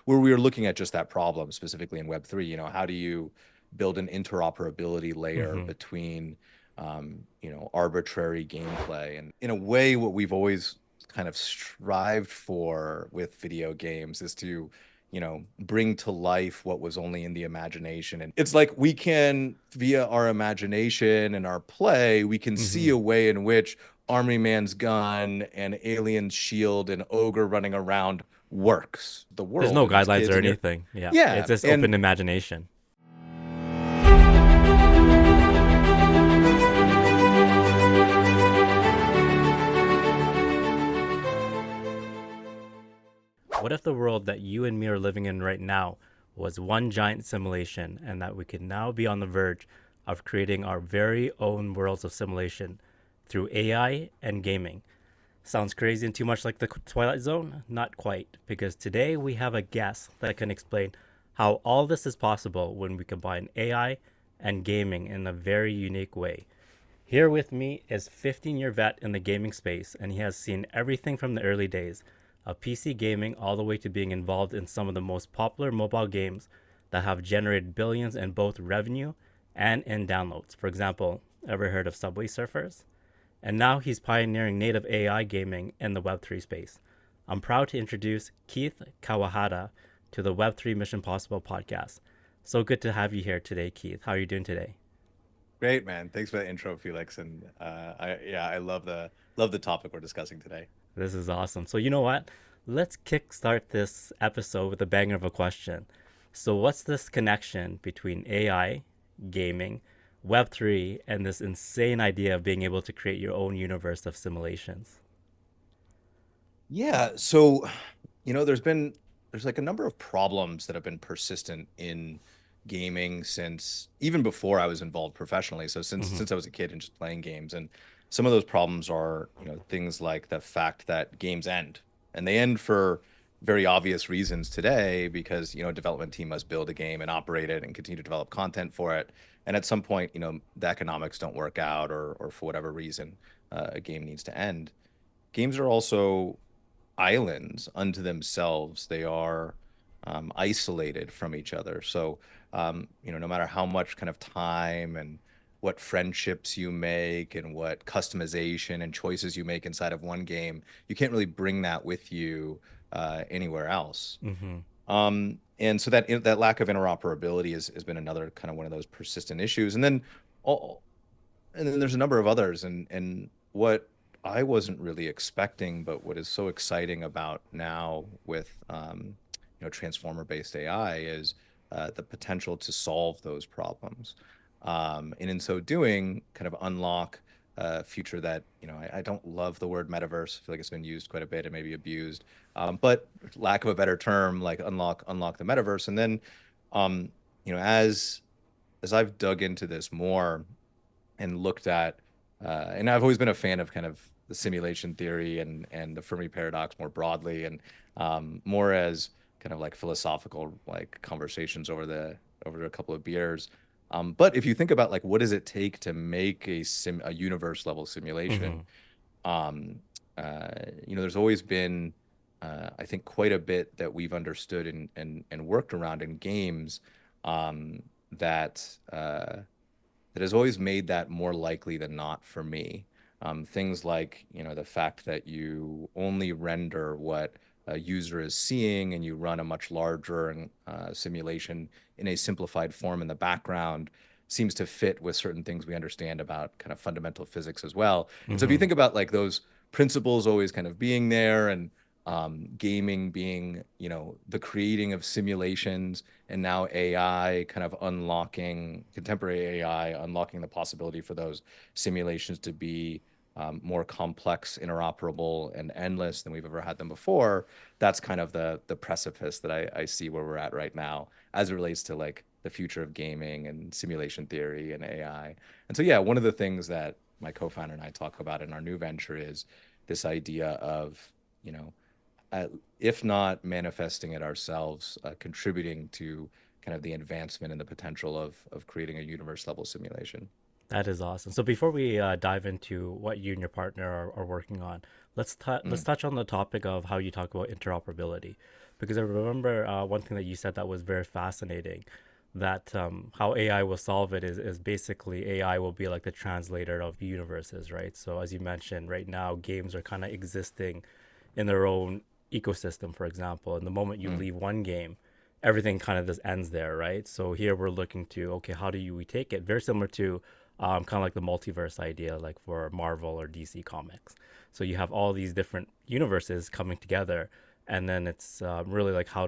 where we were looking at just that problem specifically in Web3. How do you build an interoperability layer Hmm. between, arbitrary gameplay? And in a way, what we've always kind of strived for with video games is to, bring to life what was only in the imagination. And it's like we can, via our imagination and our play, we can see Hmm. a way in which Army Man's gun and Alien's shield and Ogre running around works. The There's world no and these guidelines kids or and you're, anything. Yeah, yeah. it's just And open imagination. What if the world that you and me are living in right now was one giant simulation, and that we could now be on the verge of creating our very own worlds of simulation through AI and gaming? Sounds crazy and too much like the Twilight Zone? Not quite, because today we have a guest that can explain how all this is possible when we combine AI and gaming in a very unique way. Here with me is 15-year vet in the gaming space, and he has seen everything from the early days of PC gaming all the way to being involved in some of the most popular mobile games that have generated billions in both revenue and in downloads. For example, ever heard of Subway Surfers? And now he's pioneering native AI gaming in the Web3 space. I'm proud to introduce Keith Kawahata to the Web3 Mission Possible podcast. So good to have you here today, Keith. How are you doing today? great, man. Thanks for the intro, Felix. And I love the topic we're discussing today. This is awesome. So, you know what? Let's kickstart this episode with a banger of a question. So, what's this connection between AI, gaming, Web3, and this insane idea of being able to create your own universe of simulations? Yeah, so there's like a number of problems that have been persistent in gaming since even before I was involved professionally. So since Mm-hmm. since I was a kid and just playing games, and some of those problems are, things like the fact that games end, and they end for very obvious reasons today because, a development team must build a game and operate it and continue to develop content for it. And at some point, the economics don't work out, or for whatever reason, a game needs to end. Games are also islands unto themselves. They are isolated from each other. So, no matter how much kind of time and what friendships you make and what customization and choices you make inside of one game, you can't really bring that with you anywhere else. Mm-hmm. And so that lack of interoperability has been another kind of one of those persistent issues. All, and then there's a number of others, and what I wasn't really expecting, but what is so exciting about now with transformer-based AI is the potential to solve those problems, and in so doing, kind of unlock a future that I don't love the word metaverse. I feel like it's been used quite a bit and maybe abused, but lack of a better term, like unlock the metaverse, and then um, as I've dug into this more and looked at, and I've always been a fan of kind of the simulation theory and the Fermi paradox more broadly, and more as kind of like philosophical like conversations over a couple of beers. But if you think about like what does it take to make a universe level Mm-hmm. simulation, um, uh, there's always been I think quite a bit that we've understood and worked around in games, um, that that has always made that more likely than not for me. Things like, the fact that you only render what a user is seeing and you run a much larger simulation in a simplified form in the background seems to fit with certain things we understand about kind of fundamental physics as well. And so if you Mm-hmm. think about like those principles always kind of being there, and gaming being, the creating of simulations, and now AI kind of unlocking contemporary AI, unlocking the possibility for those simulations to be more complex, interoperable, and endless than we've ever had them before. That's kind of the precipice that I see where we're at right now as it relates to like the future of gaming and simulation theory and AI. And so, yeah, one of the things that my co-founder and I talk about in our new venture is this idea of, you know, uh, if not manifesting it ourselves, contributing to kind of the advancement and the potential of creating a universe level simulation. That is awesome. So before we dive into what you and your partner are working on, let's Mm. touch on the topic of how you talk about interoperability, because I remember one thing that you said that was very fascinating, that how AI will solve it is basically AI will be like the translator of universes, right? So as you mentioned, right now games are kind of existing in their own ecosystem, for example. And the moment you Mm. leave one game, everything kind of just ends there, right? So here we're looking to, okay, how do we take it? Very similar to kind of like the multiverse idea, like for Marvel or DC Comics. So you have all these different universes coming together, and then it's really like how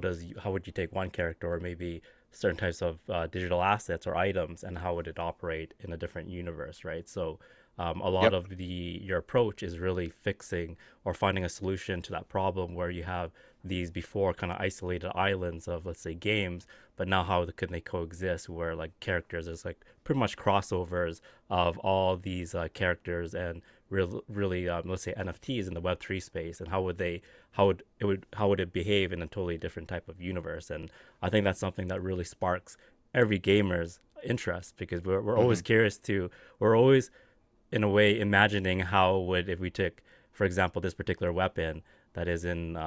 would you take one character or maybe certain types of digital assets or items, and how would it operate in a different universe, right? So a lot Yep. of your approach is really fixing or finding a solution to that problem where you have these before kind of isolated islands of, let's say, games, but now how can they coexist where like characters is like pretty much crossovers of all these characters and really let's say NFTs in the Web3 space, and how would it behave in a totally different type of universe? And I think that's something that really sparks every gamer's interest, because we're always Hmm. curious to we're always in a way imagining how would, if we took, for example, this particular weapon that is in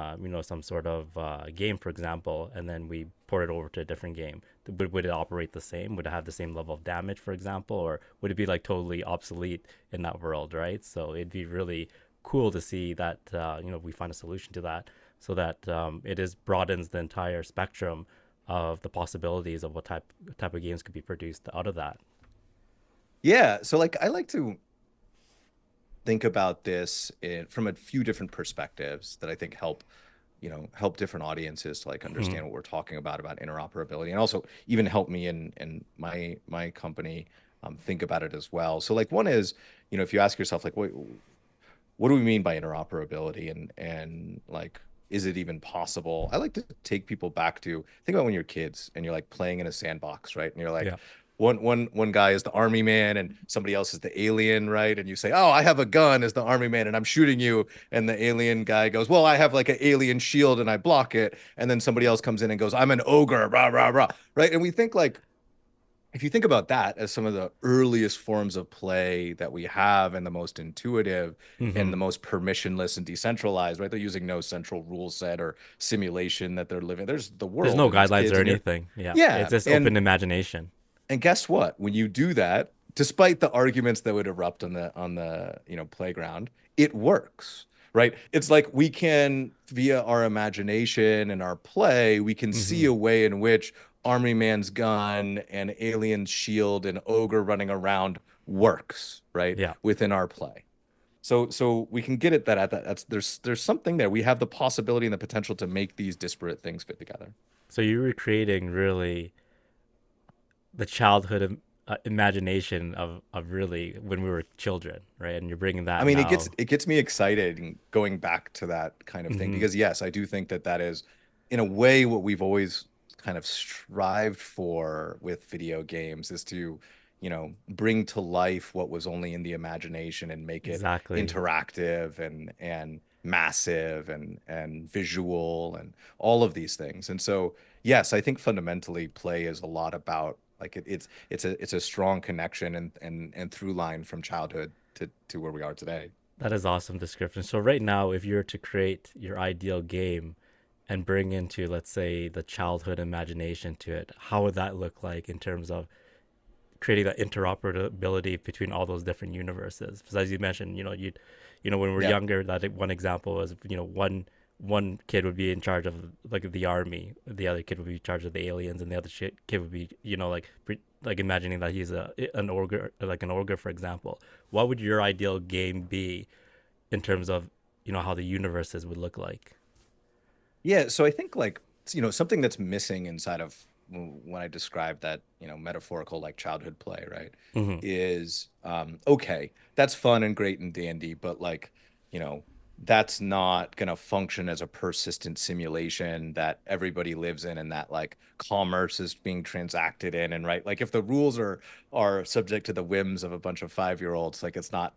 some sort of game, for example, and then we port it over to a different game, would it operate the same? Would it have the same level of damage, for example, or would it be like totally obsolete in that world, right? So it'd be really cool to see that we find a solution to that, so that it is broadens the entire spectrum of the possibilities of what type of games could be produced out of that. Yeah. So like I like to think about this from a few different perspectives that I think help different audiences to like Mhm. understand what we're talking about interoperability, and also even help me in my company think about it as well. So like one is, if you ask yourself like what do we mean by interoperability, and like is it even possible? I like to take people back to think about when you're kids and you're like playing in a sandbox, right? And you're like Yeah. one guy is the army man and somebody else is the alien, right? And you say, "Oh, I have a gun as the army man and I'm shooting you." And the alien guy goes, "Well, I have like an alien shield and I block it." And then somebody else comes in and goes, "I'm an ogre, rah rah rah." Right? And we think like if you think about that as some of the earliest forms of play that we have and the most intuitive and Hmm. the most permissionless and decentralized, right? They're using no central rule set or simulation that they're living. There's the There's world no and these guidelines kids, or and you're, anything. Yeah. It's yeah. just open imagination. And guess what? When you do that, despite the arguments that would erupt on the playground, it works, right? It's like we can, via our imagination and our play, we can see Hmm. a way in which Army Man's gun and Alien shield and Ogre running around works, right? Yeah. Within our play. So we can get it that at that there's something there. We have the possibility and the potential to make these disparate things fit together. So you're recreating really the childhood imagination of really when we were children, right? And you're bringing I that mean, it gets now. it gets me excited and going back to that kind of thing Hmm. because yes, I do think that that is in a way what we've always kind of strived for with video games is to, bring to life what was only in the imagination and make it Exactly. interactive and massive and visual and all of these things. And so, yes, I think fundamentally play is a lot about like it's a strong connection and through line from childhood to where we are today. That is awesome description. So right now, if you were to create your ideal game and bring into, let's say, the childhood imagination to it, how would that look like in terms of creating that interoperability between all those different universes? Because as you mentioned, when we're Yeah. younger, that one example was, one kid would be in charge of like the army, the other kid would be in charge of the aliens, and the other kid would be, like imagining that he's an ogre, like an ogre, for example. What would your ideal game be in terms of how the universes would look like? Yeah, so I think like something that's missing inside of when I describe that, metaphorical like childhood play, right? Hmm. Is okay, that's fun and great and dandy, but like, you know, that's not gonna function as a persistent simulation that everybody lives in and that like commerce is being transacted in and right. Like if the rules are subject to the whims of a bunch of 5-year-olds, like it's not,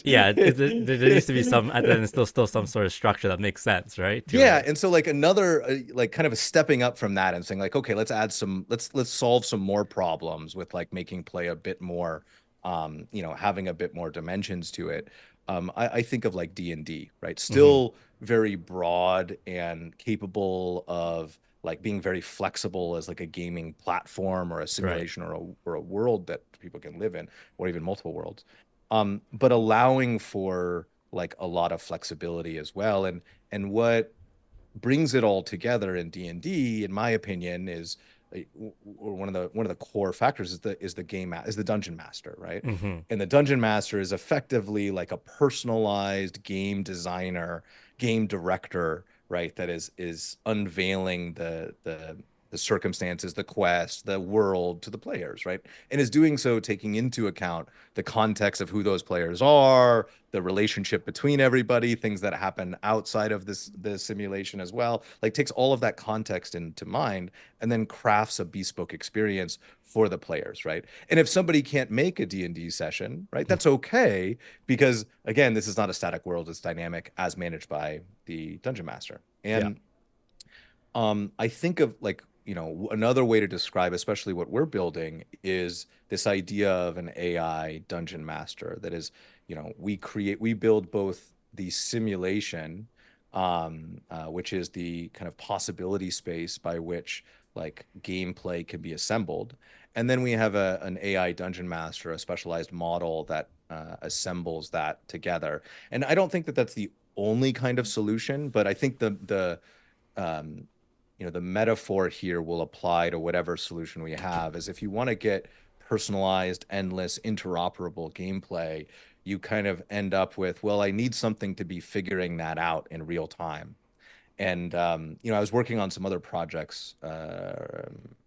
Yeah, there needs to be some, and then still some sort of structure that makes sense, right, to Yeah, it. and so like another like kind of a stepping up from that and saying like, okay, let's add some, let's solve some more problems with like making play a bit more, having a bit more dimensions to it. I think of like D&D, right? Mm-hmm. Still very broad and capable of like being very flexible as like a gaming platform or a Right. simulation or a world that people can live in, or even multiple worlds. But allowing for like a lot of flexibility as well. And what brings it all together in D&D, in my opinion, is or one of the core factors is the dungeon master, right? Mm-hmm. And the dungeon master is effectively like a personalized game designer, game director, right? That is unveiling the circumstances, the quest, the world to the players, right? And is doing so taking into account the context of who those players are, the relationship between everybody, things that happen outside of the simulation as well. Like takes all of that context into mind and then crafts a bespoke experience for the players, right? And if somebody can't make a D&D session, right, that's okay because again, this is not a static world, it's dynamic as managed by the dungeon master. Yeah. And I think of like, another way to describe, especially what we're building, is this idea of an AI dungeon master that is, we build both the simulation, which is the kind of possibility space by which like gameplay can be assembled. And then we have an AI dungeon master, a specialized model that assembles that together. And I don't think that that's the only kind of solution, but I think um, the metaphor here will apply to whatever solution we have is if you want to get personalized, endless, interoperable gameplay, you kind of end up with, well, I need something to be figuring that out in real time. And I was working on some other projects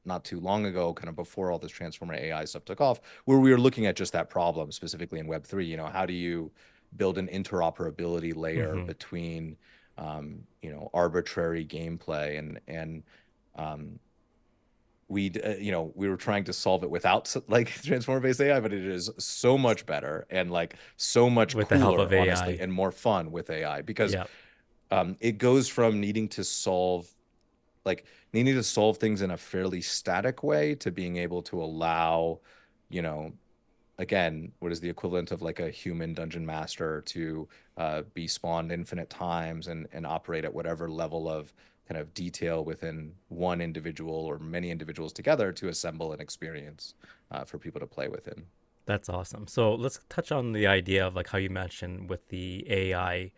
not too long ago, kind of before all this transformer AI stuff took off, where we were looking at just that problem specifically in Web3. How do you build an interoperability layer Mm-hmm. between arbitrary gameplay and um, we were trying to solve it without like transformer-based AI, but it is so much better and like so much With the help of cooler, honestly, AI. and more fun with AI because Yeah. it goes from like needing to solve things in a fairly static way to being able to allow, you know, again, what is the equivalent of like a human dungeon master to be spawned infinite times and operate at whatever level of kind of detail within one individual or many individuals together to assemble an experience for people to play within. That's awesome. So let's touch on the idea of like how you mentioned with the AI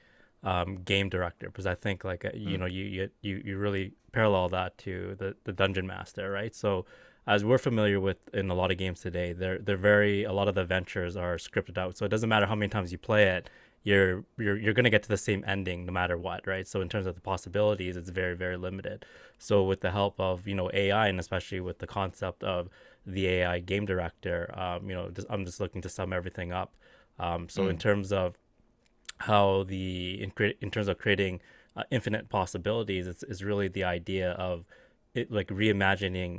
game director, because I think like Mm. you really parallel that to the dungeon master, right? So as we're familiar with in a lot of games today, they're very a lot of the adventures are scripted out. So it doesn't matter how many times you play it, you're gonna get to the same ending no matter what, right? So in terms of the possibilities, it's very very limited. So with the help of AI and especially with the concept of the AI game director, I'm just looking to sum everything up. So in Mm. terms of how in terms of creating infinite possibilities, it's really the idea of it like reimagining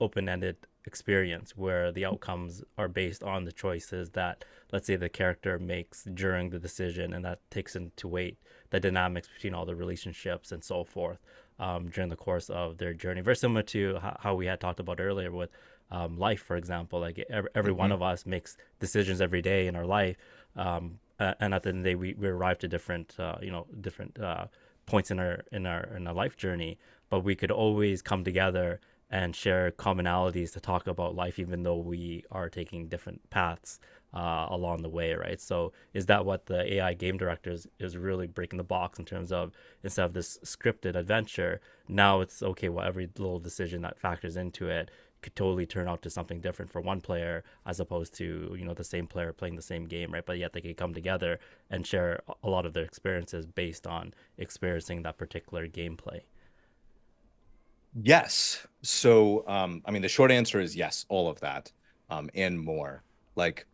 open-ended experience where the outcomes are based on the choices that, let's say, the character makes during the decision, and that takes into weight the dynamics between all the relationships and so forth during the course of their journey, very similar to how we had talked about earlier with life, for example. Like every one Hmm. of us makes decisions every day in our life, and at the end of the day, we arrive to different different points in our life journey, but we could always come together and share commonalities to talk about life, even though we are taking different paths along the way, right? So, is that what the AI game director is really breaking the box in terms of, instead of this scripted adventure, now it's okay, well, every little decision that factors into it could totally turn out to something different for one player as opposed to the same player playing the same game, right? But yet they could come together and share a lot of their experiences based on experiencing that particular gameplay. Yes. So, I mean, the short answer is yes, all of that, and more. Like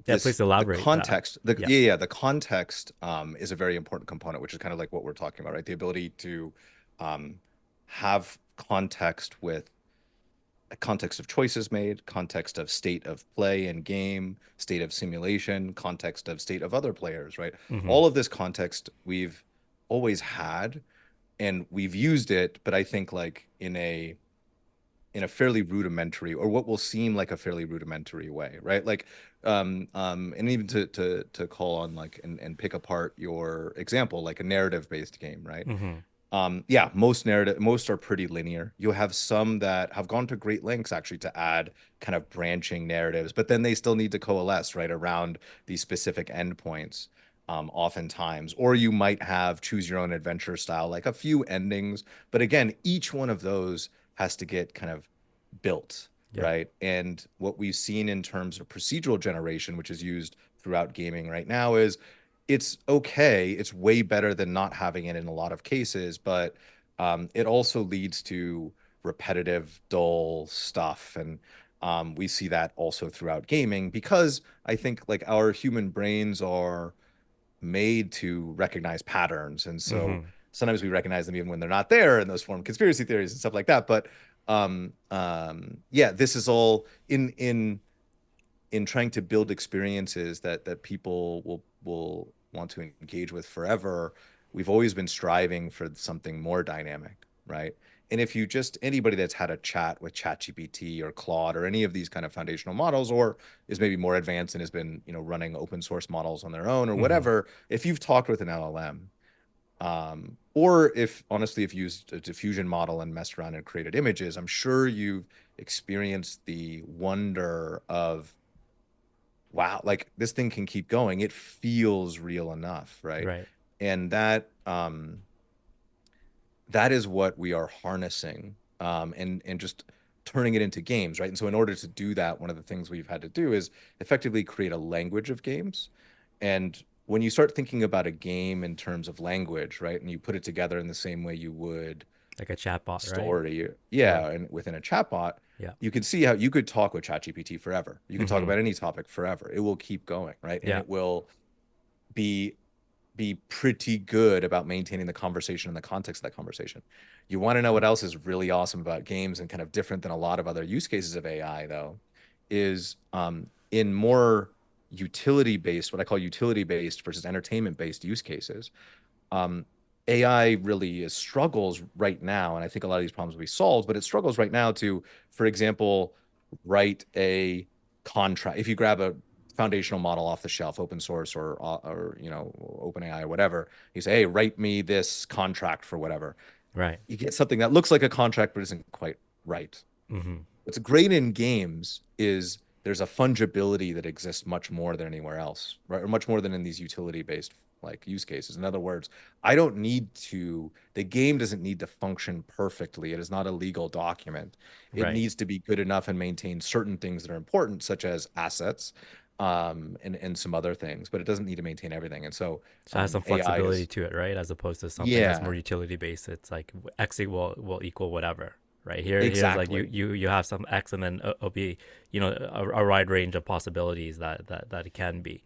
Yeah, please the elaborate that. context, the Yeah. yeah, yeah, the context is a very important component, which is kind of like what we're talking about, right? The ability to um, have context with a context of choices made, context of state of play and game, state of simulation, context of state of other players, right? Mm-hmm. All of this context we've always had and we've used it, but I think like in a fairly rudimentary, or what will seem like a fairly rudimentary way, right? Like, and even to call on like and pick apart your example, like a narrative-based game, right? Mm-hmm. Yeah, most are pretty linear. You'll have some that have gone to great lengths actually to add kind of branching narratives, but then they still need to coalesce right around these specific endpoints, oftentimes. Or you might have choose your own adventure style, like a few endings, but again, each one of those has to get kind of built, Yeah. right? And what we've seen in terms of procedural generation, which is used throughout gaming right now, is it's okay. It's way better than not having it in a lot of cases, but it also leads to repetitive, dull stuff. And we see that also throughout gaming because I think like our human brains are made to recognize patterns. And so Mm-hmm. sometimes we recognize them even when they're not there, and those form conspiracy theories and stuff like that. But yeah, this is all in trying to build experiences that people will want to engage with forever. We've always been striving for something more dynamic, right? And if you just anybody that's had a chat with ChatGPT or Claude or any of these kind of foundational models, or is maybe more advanced and has been, running open source models on their own or Mm-hmm. whatever, if you've talked with an LLM, or if honestly, if you used a diffusion model and messed around and created images, I'm sure you've experienced the wonder of wow, like this thing can keep going. It feels real enough, right? Right. And that is what we are harnessing, and just turning it into games, right? And so in order to do that, one of the things we've had to do is effectively create a language of games. And when you start thinking about a game in terms of language, right, and you put it together in the same way you would Like a chatbot, right? story, Yeah. yeah, and within a chatbot, Yeah. you could see how you could talk with ChatGPT forever. You could talk Mm-hmm. about any topic forever. It will keep going, right? And Yeah. it will be be pretty good about maintaining the conversation and the context of that conversation. You want to know what else is really awesome about games and kind of different than a lot of other use cases of AI, though, is in more utility based, what I call utility based versus entertainment based use cases. um, AI really struggles right now, and I think a lot of these problems will be solved, but it struggles right now to, for example, write a contract. If you grab a foundational model off the shelf, open source or OpenAI or whatever, you say, "Hey, write me this contract for whatever." Right. You get something that looks like a contract but isn't quite right. Mm-hmm. What's great in games is there's a fungibility that exists much more than anywhere else, right? Or much more than in these utility-based like use cases. In other words, the game doesn't need to function perfectly. It is not a legal document. It Right. needs to be good enough and maintain certain things that are important, such as assets, and some other things, but it doesn't need to maintain everything. And so So it has some AI flexibility is, to it, right? As opposed to something that's more yeah, utility based. It's like X will equal whatever, right? Here's like exactly. you have some X, and then it'll be a wide range of possibilities that it can be.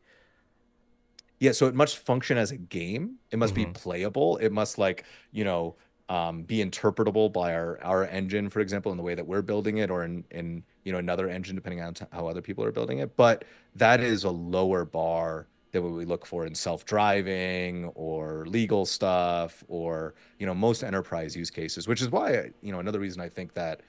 Yeah, so it must function as a game. It must be Mm-hmm. playable. It must like, be interpretable by our engine, for example, in the way that we're building it, or in another engine, depending on how other people are building it. But that is a lower bar than what we look for in self-driving or legal stuff or, most enterprise use cases, which is why, another reason I think that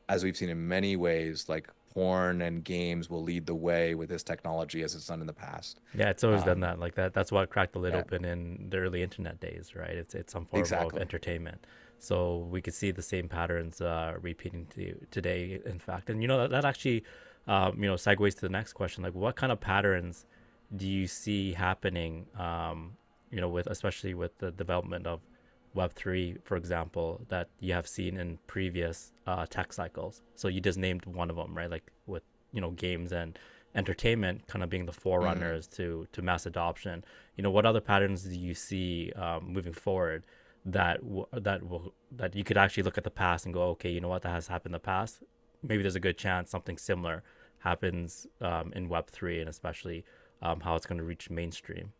as we've seen in many ways, like porn and games will lead the way with this technology as it's done in the past. Yeah, it's always done Um, that. Like that. That's what cracked the lid yeah. open in the early internet days, right? It's some form of Exactly. entertainment. So we could see the same patterns repeating today, in fact. And that actually, segues to the next question. Like, what kind of patterns do you see happening? With especially with the development of Web3, for example, that you have seen in previous tech cycles. So you just named one of them, right? Like with games and entertainment kind of being the Mhm. forerunners to mass adoption. What other patterns do you see moving forward that you could actually look at the past and go, okay, you know what, that has happened in the past. Maybe there's a good chance something similar happens in Web3, and especially how it's going to reach mainstream.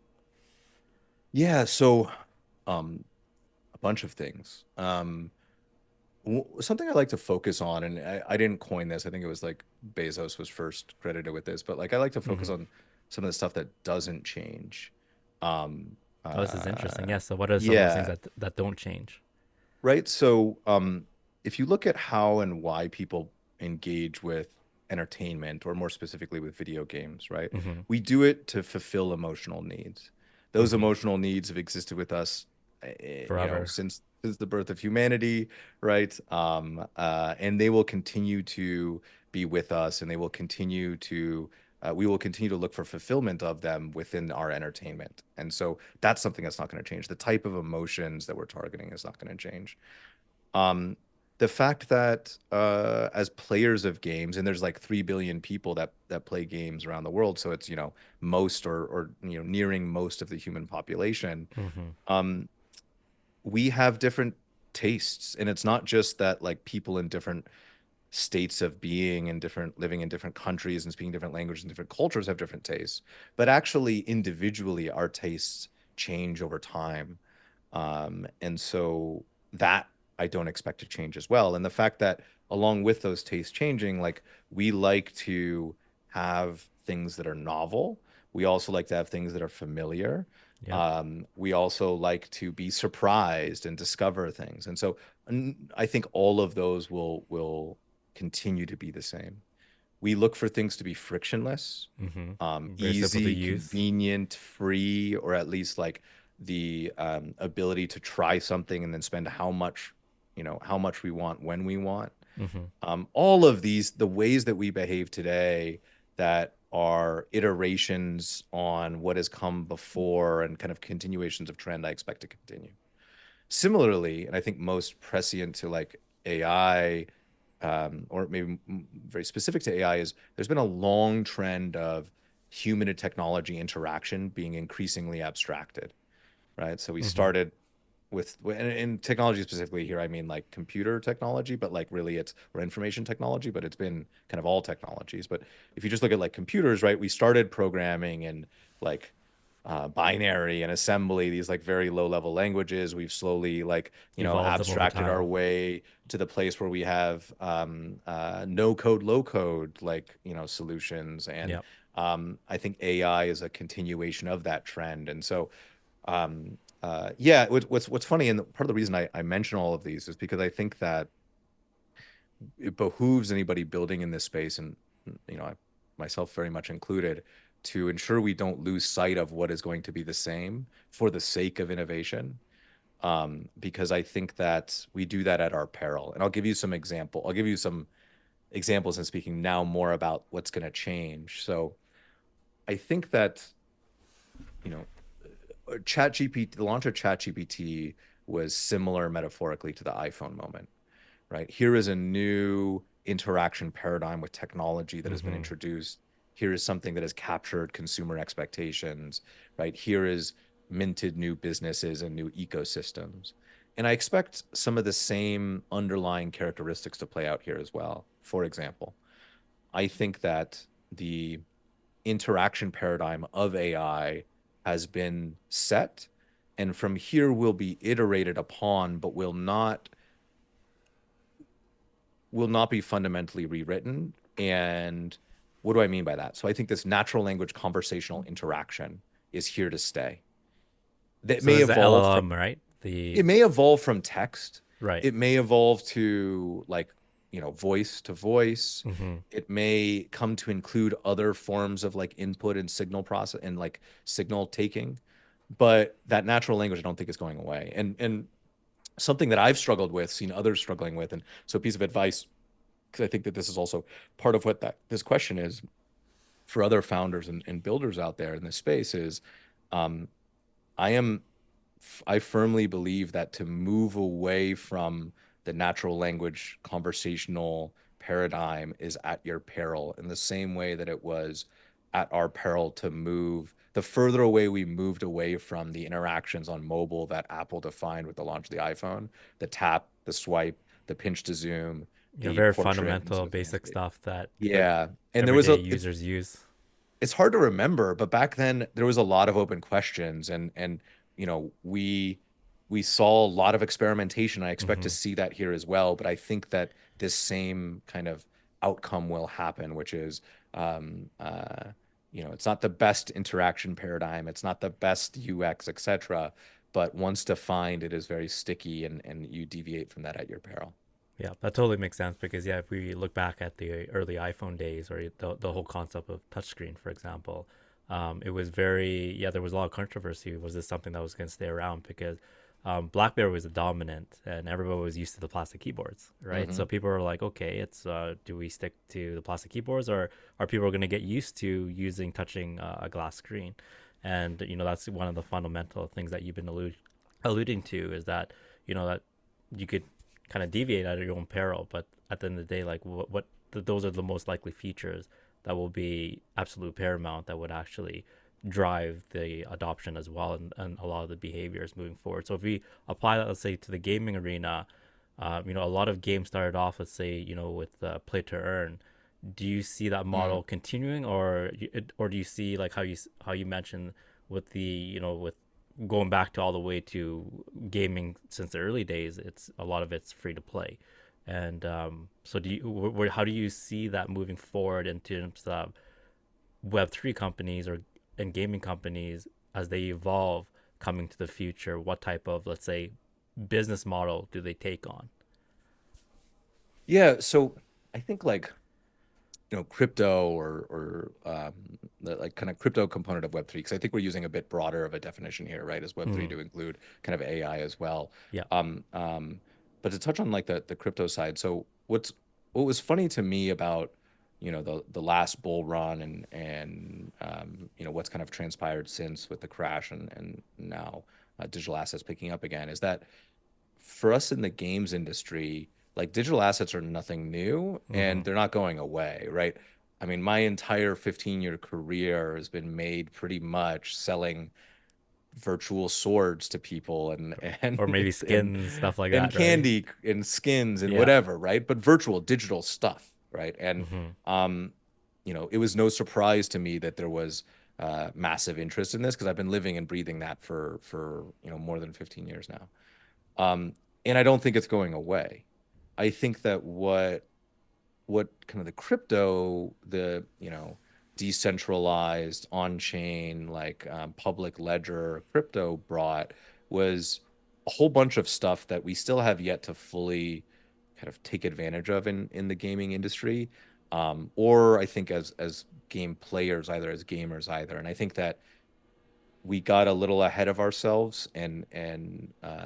Yeah, so um, a bunch of things. Something I like to focus on, and I didn't coin this. I think it was like Bezos was first credited with this, but like I like to focus Mm-hmm. on some of the stuff that doesn't change. Um, Oh, this is uh, interesting. Yeah. So what are some of those things yeah, that don't change? right. So, if you look at how and why people engage with entertainment, or more specifically with video games, right? Mm-hmm. We do it to fulfill emotional needs. Those Mm-hmm. emotional needs have existed with us, Forever. since the birth of humanity, right? And they will continue to be with us, and they will continue to we will continue to look for fulfillment of them within our entertainment. And so that's something that's not going to change. The type of emotions that we're targeting is not going to change. Um, the fact that as players of games, and there's like 3 billion people that play games around the world, so it's most, or nearing most of the human population. Mm-hmm. Um, we have different tastes, and it's not just that like people in different states of being and different living in different countries and speaking different languages and different cultures have different tastes, but actually individually our tastes change over time. And so that I don't expect to change as well. And the fact that along with those tastes changing, like we like to have things that are novel. We also like to have things that are familiar. Yep. We also like to be surprised and discover things. And so I think all of those will continue to be the same. We look for things to be frictionless, Mm-hmm. Very simple to easy, use. convenient, free, or at least like the ability to try something and then spend how much we want when we want. Mm-hmm. All of these, the ways that we behave today that are iterations on what has come before and kind of continuations of trend, I expect to continue. Similarly, and I think most prescient to like AI, or maybe very specific to AI, is there's been a long trend of human and technology interaction being increasingly abstracted, right? So we Mm-hmm. started with, and in technology specifically here, I mean like computer technology, but like really it's, or information technology, but it's been kind of all technologies. But if you just look at like computers, right, we started programming in like binary and assembly, these like very low level languages. We've slowly like, Evolved them over abstracted our time. way to the place where we have no code, low code, like, solutions. And Yep. I think AI is a continuation of that trend. And so, yeah, what's funny, and part of the reason I mention all of these is because I think that it behooves anybody building in this space, and myself very much included, to ensure we don't lose sight of what is going to be the same for the sake of innovation. Because I think that we do that at our peril. And I'll give you some example. I'll give you some examples, and speaking now more about what's going to change. So I think that, you know, ChatGPT, the launch of ChatGPT was similar metaphorically to the iPhone moment, right? Here is a new interaction paradigm with technology that has been Mm-hmm. introduced. Here is something that has captured consumer expectations, right? Here is minted new businesses and new ecosystems. And I expect some of the same underlying characteristics to play out here as well. For example, I think that the interaction paradigm of AI has been set, and from here will be iterated upon, but will not be fundamentally rewritten. And what do I mean by that? So I think this natural language conversational interaction is here to stay. That So may there's the evolve from LLM, right? The it may evolve from text. right. It may evolve to like, voice to voice. Mm-hmm. It may come to include other forms of like input and signal process and like signal taking. But that natural language, I don't think is going away. And something that I've struggled with, seen others struggling with, and so a piece of advice, because I think that this is also part of what that this question is for other founders and builders out there in this space is, um, I am I firmly believe that to move away from the natural language conversational paradigm is at your peril, in the same way that it was at our peril to move. The further away we moved away from the interactions on mobile that Apple defined with the launch of the iPhone, the tap, the swipe, the pinch to zoom, the Very portrait, and fundamental, so forth. basic stuff that Yeah. And there was everyday a, users use. it's hard to remember, but back then there was a lot of open questions, and we saw a lot of experimentation. I expect to Mm-hmm. see that here as well, but I think that this same kind of outcome will happen, which is, um, uh, it's not the best interaction paradigm, it's not the best UX, etc. But once defined, it is very sticky, and you deviate from that at your peril. Yeah, that totally makes sense because yeah, if we look back at the early iPhone days or the whole concept of touchscreen, for example, it was very yeah, there was a lot of controversy. Was this something that was going to stay around? Because BlackBerry was the dominant, and everybody was used to the plastic keyboards, right? Hmm. So people were like, okay, it's do we stick to the plastic keyboards, or are people going to get used to using touching a glass screen? And you know that's one of the fundamental things that you've been alluding to is that that you could kind of deviate at your own peril. But at the end of the day, like those are the most likely features that will be absolute paramount that would actually drive the adoption as well and a lot of the behaviors moving forward. So if we apply that, let's say, to the gaming arena, a lot of games started off, let's say, with play to earn. Do you see that Mm. model continuing, or do you see like how you mentioned with the with going back to all the way to gaming since the early days? It's a lot of it's free to play, and so how do you see that moving forward in terms of Web3 companies or and gaming companies as they evolve coming to the future? What type of, let's say, business model do they take on? Yeah, so I think like crypto or the like kind of crypto component of Web3, because I think we're using a bit broader of a definition here, right, as Web3 Mm-hmm. to include kind of AI as well. Yeah. Um, um, but to touch on like the crypto side, so what was funny to me about the last bull run and what's kind of transpired since with the crash and now digital assets picking up again is that for us in the games industry, like digital assets are nothing new Mm-hmm. and they're not going away, right? I mean, my entire 15-year career has been made pretty much selling virtual swords to people and and Or maybe and skins, stuff like and that, right? candy and skins and Yeah. whatever, right? But virtual digital stuff, right? And Mm-hmm. um, it was no surprise to me that there was massive interest in this because I've been living and breathing that for more than 15 years now. And I don't think it's going away. I think that what kind of the crypto, the decentralized on-chain like public ledger crypto brought was a whole bunch of stuff that we still have yet to fully kind of take advantage of in the gaming industry, or I think as game players, either as gamers either. And I think that we got a little ahead of ourselves and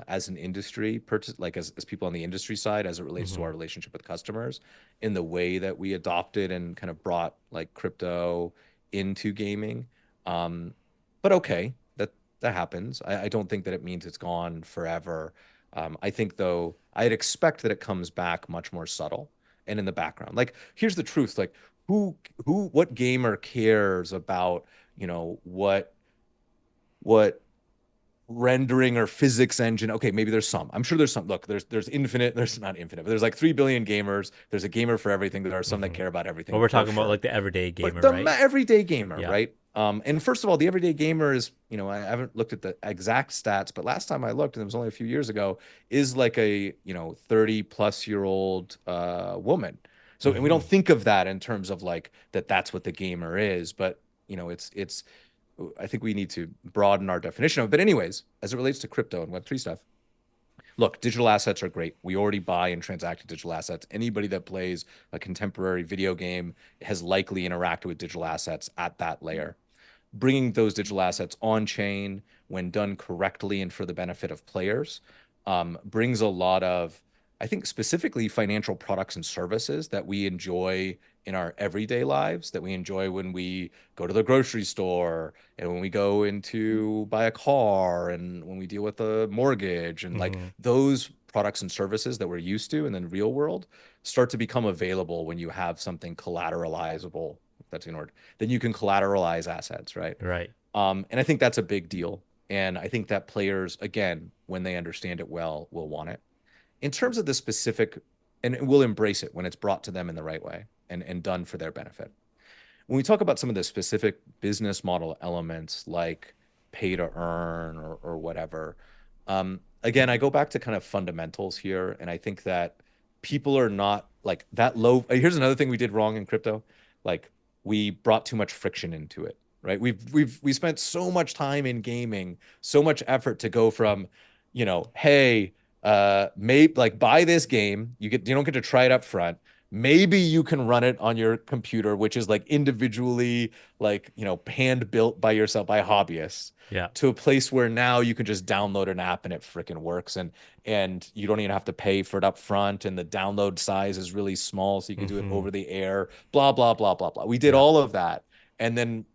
as an industry like as people on the industry side as it relates to Mm-hmm. our relationship with customers in the way that we adopted and kind of brought like crypto into gaming. um but okay, that happens. I don't think that it means it's gone forever. I think though I'd expect that it comes back much more subtle and in the background. Like here's the truth, like what gamer cares about what rendering or physics engine. Okay, maybe there's some. I'm sure there's some. Look, there's infinite. There's not infinite, but there's like 3 billion gamers. There's a gamer for everything. There are some that Mm-hmm. care about But everything we're for talking about sure. like the everyday But gamer, the right? everyday gamer, Yeah. right? And first of all, the everyday gamer is, I haven't looked at the exact stats, but last time I looked, and it was only a few years ago, is like a 30 plus year old woman. So, and we don't Mm-hmm. think of that in terms of like that's what the gamer is, but it's I think we need to broaden our definition of it. But anyways, as it relates to crypto and Web3 stuff, look, digital assets are great. We already buy and transact with digital assets. Anybody that plays a contemporary video game has likely interacted with digital assets at that layer. Bringing those digital assets on chain when done correctly and for the benefit of players brings a lot of, I think, specifically financial products and services that we enjoy in our everyday lives, that we enjoy when we go to the grocery store and when we go into buy a car and when we deal with a mortgage and like Mm-hmm. those products and services that we're used to in the real world start to become available when you have something collateralizable. That's in order. Then you can collateralize assets, right? Right. And I think that's a big deal. And I think that players, again, when they understand it well, will want it. In terms of the specific, and will embrace it when it's brought to them in the right way and done for their benefit. When we talk about some of the specific business model elements like pay to earn or whatever, again, I go back to kind of fundamentals here. And I think that people are not like that low. Here's another thing we did wrong in crypto. Like we brought too much friction into it, right? We spent so much time in gaming, so much effort to go from, hey, maybe like buy this game. You don't get to try it up front. Maybe you can run it on your computer, which is like individually, like, hand built by yourself by hobbyists, Yeah. to a place where now you can just download an app and it freaking works, and you don't even have to pay for it up front, and the download size is really small, so you can do it Hmm. over the air, blah blah blah blah blah. We did Yeah. all of that, and then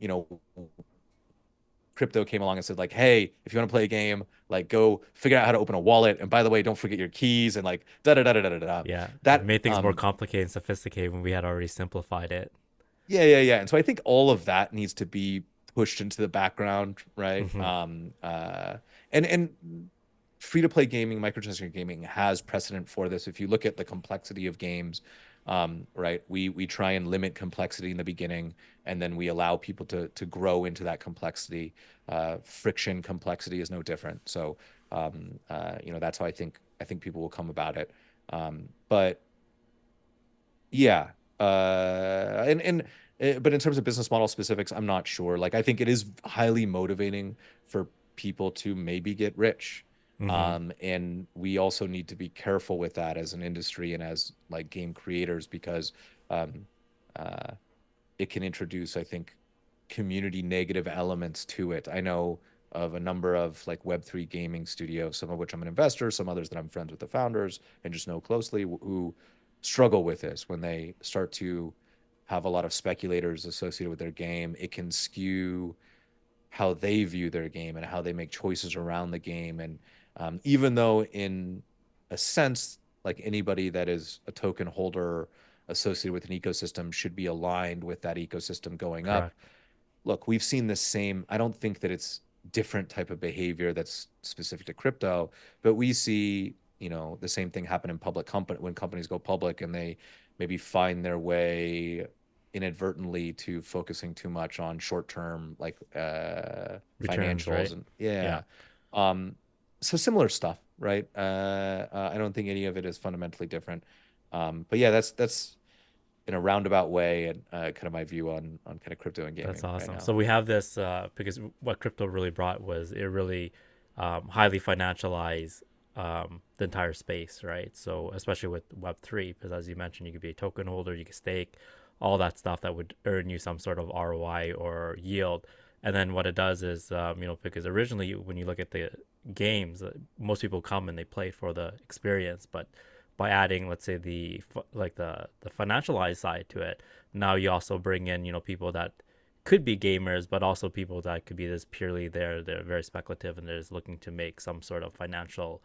crypto came along and said, like, hey, if you want to play a game, like, go figure out how to open a wallet, and by the way, don't forget your keys, and like da da da da da da da. Yeah. It That made things more complicated and sophisticated when we had already simplified it. Yeah, yeah, yeah. And so I think all of that needs to be pushed into the background, right? Hmm. And free to play gaming, microtransaction gaming has precedent for this. If you look at the complexity of games, right, we try and limit complexity in the beginning, and then we allow people to grow into that complexity. Friction complexity is no different. So, that's how I think people will come about it. But yeah. But in terms of business model specifics, I'm not sure. Like, I think it is highly motivating for people to maybe get rich. Hmm. And we also need to be careful with that as an industry and as like game creators, because um, uh, it can introduce, I think, community negative elements to it. I know of a number of like Web3 gaming studios, some of which I'm an investor, some others that I'm friends with the founders and just know closely, who struggle with this when they start to have a lot of speculators associated with their game. It can skew how they view their game and how they make choices around the game. And even though, in a sense, like anybody that is a token holder associated with an ecosystem should be aligned with that ecosystem going up. Correct. Look, we've seen the same. I don't think that it's different type of behavior that's specific to crypto, but we see, the same thing happen in public company when companies go public, and they maybe find their way inadvertently to focusing too much on short-term, like, Returns, financials, right? and Yeah. yeah. Um, so similar stuff, right? I don't think any of it is fundamentally different. But yeah, that's in a roundabout way, and kind of my view on kind of crypto and That's gaming right awesome. now. So we have this because what crypto really brought was it really highly financialized the entire space, right? So especially with Web3, because as you mentioned, you could be a token holder, you could stake, all that stuff that would earn you some sort of ROI or yield. And then what it does is, because originally when you look at the games, most people come and they play for the experience, but by adding, let's say, the financialized side to it, now you also bring in people that could be gamers, but also people that could be this purely they're very speculative and they're just looking to make some sort of financial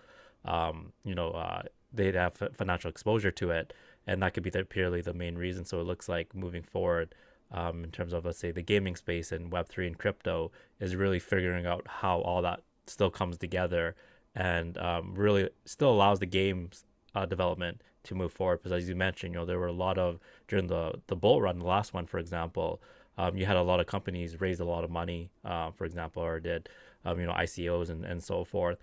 they'd have financial exposure to it, and that could be purely the main reason. So it looks like moving forward, in terms of, let's say, the gaming space and Web3 and crypto, is really figuring out how all that still comes together, and really still allows the games development to move forward. Because as you mentioned, there were a lot of, during the bull run, the last one, for example, you had a lot of companies raise a lot of money, for example, or did ICOs and so forth,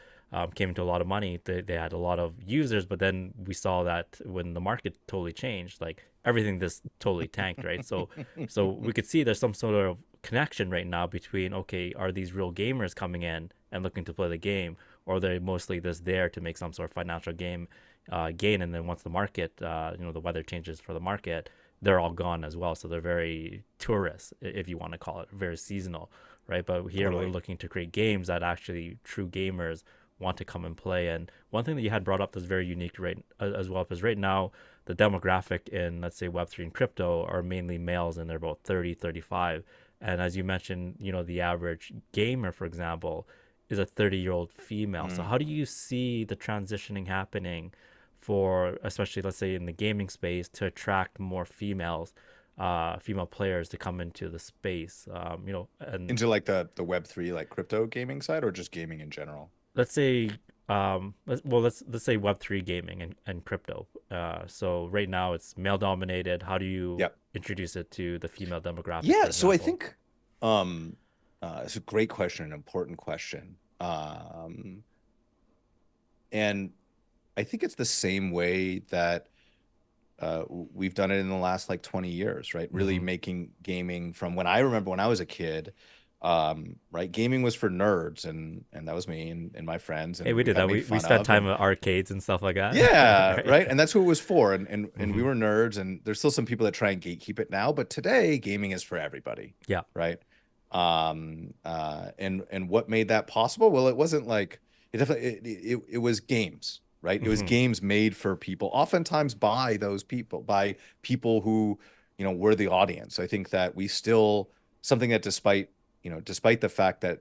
came into a lot of money. They had a lot of users, but then we saw that when the market totally changed, like everything just totally tanked, right? So we could see there's some sort of connection right now between, okay, are these real gamers coming in and looking to play the game, or are they mostly just there to make some sort of financial gain, and then once the market, the weather changes for the market, they're all gone as well. So they're very tourist, if you want to call it, very seasonal, right? But here we're Totally. looking to create games that actually true gamers want to come and play. And one thing that you had brought up that's very unique, right, as well, because right now the demographic in, let's say, Web3 and crypto are mainly males, and they're about 30, 35. And as you mentioned, the average gamer, for example, is a 30-year-old female. So Mm. how do you see the transitioning happening for, especially, let's say, in the gaming space, to attract more female players to come into the space? And Into like the Web3, like crypto gaming side, or just gaming in general? let's say, let's say Web3 gaming and crypto. So right now it's male dominated. How do you Yep. introduce it to the female demographic, for Yeah, so I example? think um it's a great question, an important question. And I think it's the same way that we've done it in the last like 20 years, right? Really Mm-hmm. making gaming from when I remember when I was a kid. Right? Gaming was for nerds, and that was me and my friends, Hey, and we we did got that. made We fun spent of, time and at arcades and stuff like that. yeah, Right. right. And that's who it was for. And we Hmm. were nerds, and there's still some people that try and gatekeep it now, but today gaming is for everybody, Yeah. right? And what made that possible? Well, it wasn't like it definitely it was games, right? It was Hmm. games made for people, oftentimes by people who, were the audience. I think that we still something that despite the fact that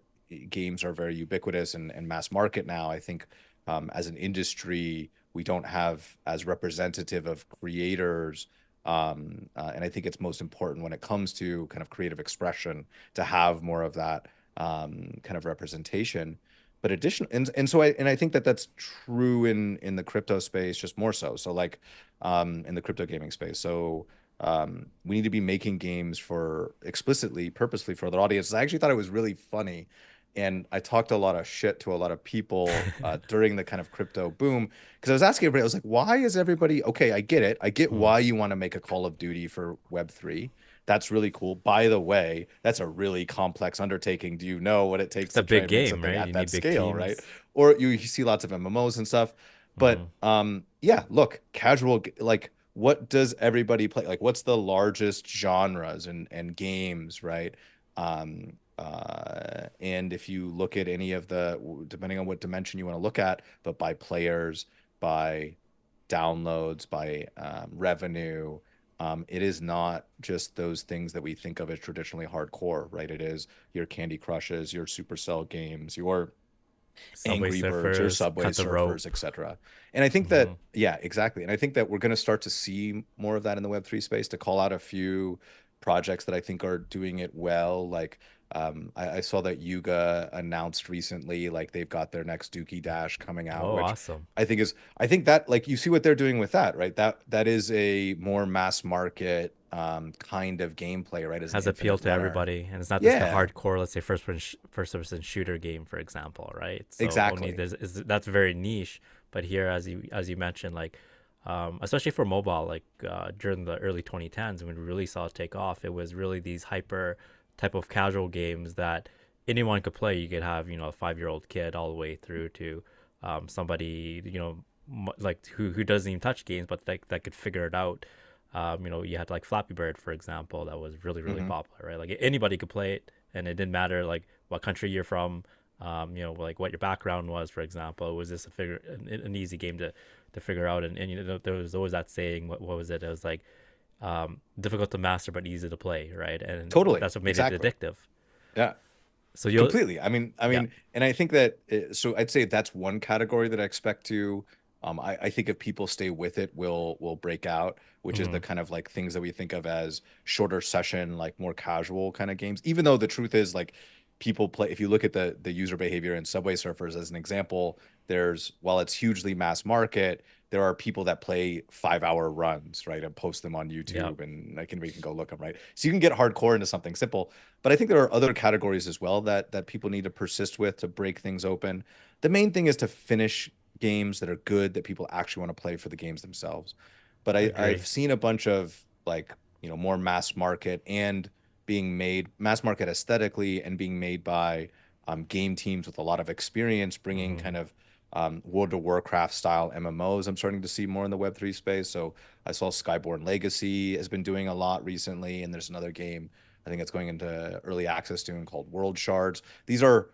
games are very ubiquitous and mass market now, I think as an industry, we don't have as representative of creators. And I think it's most important when it comes to kind of creative expression to have more of that kind of representation. But and I think that that's true in the crypto space, just more so. So like in the crypto gaming space. So we need to be making games for explicitly, purposely for other audiences. I actually thought it was really funny, and I talked a lot of shit to a lot of people during the kind of crypto boom because I was asking everybody, I was like, why is everybody okay? I get it. I get Hmm. why you want to make a Call of Duty for Web3. That's really cool. By the way, that's a really complex undertaking. Do you know what it takes It's a to try big and make game, something right? at You that need big scale, right? teams. Or you see lots of MMOs and stuff. But Hmm. yeah, look, like what does everybody play? Like what's the largest genres and games, right? And if you look at any of depending on what dimension you want to look at, but by players, by downloads, by revenue, it is not just those things that we think of as traditionally hardcore, right? It is your Candy Crushes, your Supercell games, your Subway Angry Birds, your Surfers, Subway Cut the Surfers, Rope. etc. And I think Hmm. that, yeah, exactly. And I think that we're going to start to see more of that in the Web3 space. To call out a few projects that I think are doing it well, like I saw that Yuga announced recently, like they've got their next Dookie Dash coming out, Oh, which awesome. I think that like you see what they're doing with that, right? That is a more mass market kind of gameplay, right? As an Has appeal infinite to runner. everybody, and it's not just the Yeah, hardcore, let's say first person shooter game, for example, right? So only exactly. there's that's very niche. But here, as you mentioned, like especially for mobile, like during the early 2010s when we really saw it take off, it was really these hyper type of casual games that anyone could play. You could have a 5-year-old kid all the way through to somebody like who doesn't even touch games, but that could figure it out. You had like Flappy Bird, for example, that was really, really Hmm. popular, right? Like anybody could play it, and it didn't matter like what country you're from, like what your background was, for example. It was just an easy game to figure out. And there was always that saying, what was it? It was like difficult to master but easy to play, right? And Totally. that's what made it Exactly. addictive. Yeah. So you'll, Completely. yeah. And I think that so I'd say that's one category that I expect to I think if people stay with it will break out, which is the Hmm. kind of like things that we think of as shorter session, like more casual kind of games. Even though the truth is like people play, if you look at the user behavior in Subway Surfers as an example, while it's hugely mass market, there are people that play 5-hour runs, right, and post them on Yeah. YouTube, and we can go look them, right? So you can get hardcore into something simple, but I think there are other categories as well that people need to persist with to break things open. The main thing is to finish games that are good that people actually want to play for the games themselves. But I've Agree. seen a bunch of like, more mass market and being made mass market aesthetically and being made by game teams with a lot of experience, bringing Hmm. kind of World of Warcraft style MMOs. I'm starting to see more in the Web3 space. So I saw Skyborn Legacy has been doing a lot recently, and there's another game I think it's going into early access soon called World Shards. These are,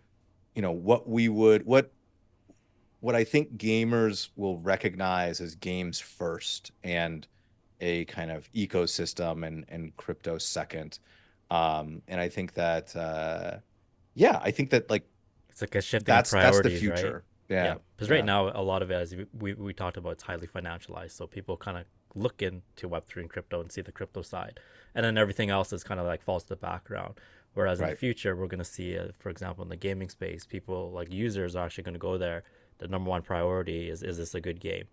what we would what I think gamers will recognize as games first and a kind of ecosystem and crypto second. And I think that yeah, I think that like It's like a shifting of that's the priorities, right? future. Yeah, Yeah, because right yeah, now a lot of it, as we talked about, it's highly financialized. So people kind of look into Web3 and crypto and see the crypto side, and then everything else is kind of like falls to the background. Whereas in the right. future, we're going to see, for example, in the gaming space, people like users are actually going to go there. The number one priority is this a good game?